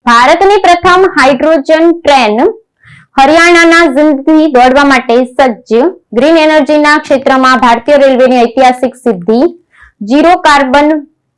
ભારતની પ્રથમ hydrogen train હરિયાણાના ઝિંદથી દોડવા માટે સજ્જ। ગ્રીન એનર્જીના ક્ષેત્રમાં ભારતીય રેલવેની ઐતિહાસિક સિદ્ધિ। ઝીરો કાર્બન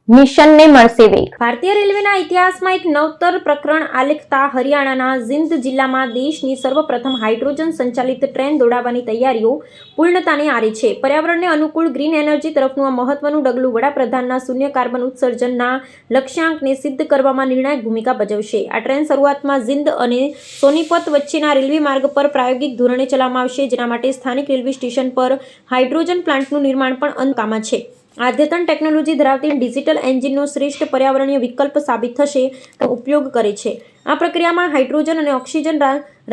મિશનને મળશે વેગ। ભારતીય રેલવેના ઇતિહાસમાં એક નવતર પ્રકરણ આલેખતા હરિયાણાના ઝિંદ જિલ્લામાં દેશની સર્વપ્રથમ હાઇડ્રોજન સંચાલિત ટ્રેન દોડાવવાની તૈયારીઓ પૂર્ણતાને આરે છે। પર્યાવરણને અનુકૂળ ગ્રીન એનર્જી તરફનું આ મહત્વનું ડગલું વડાપ્રધાનના શૂન્ય કાર્બન ઉત્સર્જનના લક્ષ્યાંકને સિદ્ધ કરવામાં નિર્ણાયક ભૂમિકા ભજવશે। આ ટ્રેન શરૂઆતમાં ઝિંદ અને સોનીપત વચ્ચેના રેલવે માર્ગ પર પ્રાયોગિક ધોરણે ચલાવવામાં આવશે, જેના માટે સ્થાનિક રેલવે સ્ટેશન પર હાઇડ્રોજન પ્લાન્ટનું નિર્માણ પણ અંતકામાં છે। અદ્યતન ટેકનોલોજી ધરાવતી ડિજિટલ એન્જિનનો શ્રેષ્ઠ પર્યાવરણીય વિકલ્પ સાબિત થશે તો ઉપયોગ કરે છે। આ પ્રક્રિયામાં હાઇડ્રોજન અને ઓક્સિજન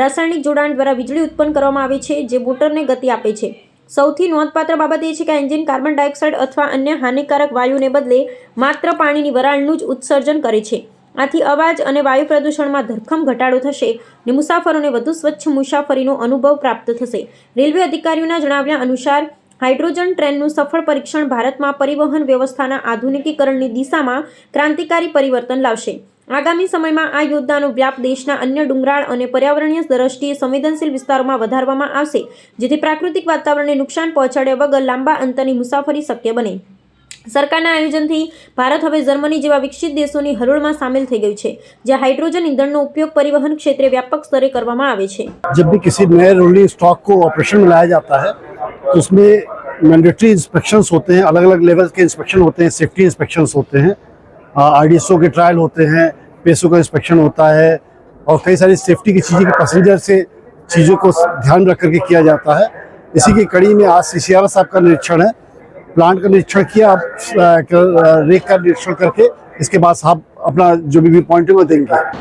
રાસાયણિક જોડાણ દ્વારા વીજળી ઉત્પન્ન કરવામાં આવે છે, જે મોટરને ગતિ આપે છે। સૌથી નોંધપાત્ર બાબત એ છે કે એન્જિન કાર્બન ડાયોક્સાઇડ અથવા અન્ય હાનિકારક વાયુને બદલે માત્ર પાણીની વરાળનું જ ઉત્સર્જન કરે છે। આથી અવાજ અને વાયુ પ્રદૂષણમાં ધરખમ ઘટાડો થશે અને મુસાફરોને વધુ સ્વચ્છ મુસાફરીનો અનુભવ પ્રાપ્ત થશે। રેલવે અધિકારીઓના જણાવ્યા અનુસાર હાઇડ્રોજન ટ્રેનનું સફળ પરીક્ષણ ભારતમાં પરિવહન વ્યવસ્થાના આધુનિકીકરણની દિશામાં ક્રાંતિકારી પરિવર્તન લાવશે। આગામી સમયમાં આ યોજનાનો વ્યાપ દેશના અન્ય ડુંગરાળ અને પર્યાવરણીય દ્રષ્ટિએ સંવેદનશીલ વિસ્તારોમાં વધારવામાં આવશે, જેથી પ્રાકૃતિક વાતાવરણને નુકસાન પહોંચાડ્યા વગર લાંબા અંતરની મુસાફરી શક્ય બને। સરકારના આયોજનથી ભારત હવે જર્મની જેવા વિકસિત દેશોની હરોળમાં સામેલ થઈ ગયું છે, જ્યાં હાઇડ્રોજન ઈંધણનો ઉપયોગ પરિવહન ક્ષેત્રે વ્યાપક સ્તરે કરવામાં આવે છે। जब भी किसी नए रोलिंग स्टॉक को ऑपरेशन में लाया जाता है तो उसमें मैंडेटरी इंस्पेक्शंस होते हैं, अलग अलग लेवल के इंस्पेक्शन होते हैं, सेफ्टी इंस्पेक्शंस होते हैं, आरडीएसओ के ट्रायल होते हैं, पेसो का इंस्पेक्शन होता है और कई सारी सेफ्टी की चीज़ें के पैसेंजर से चीज़ों को ध्यान रख करके किया जाता है। इसी की कड़ी में आज सीसीआर साहब का निरीक्षण है, प्लांट का निरीक्षण किया, रेक का निरीक्षण करके इसके बाद साहब अपना जो भी पॉइंट है वो देंगे।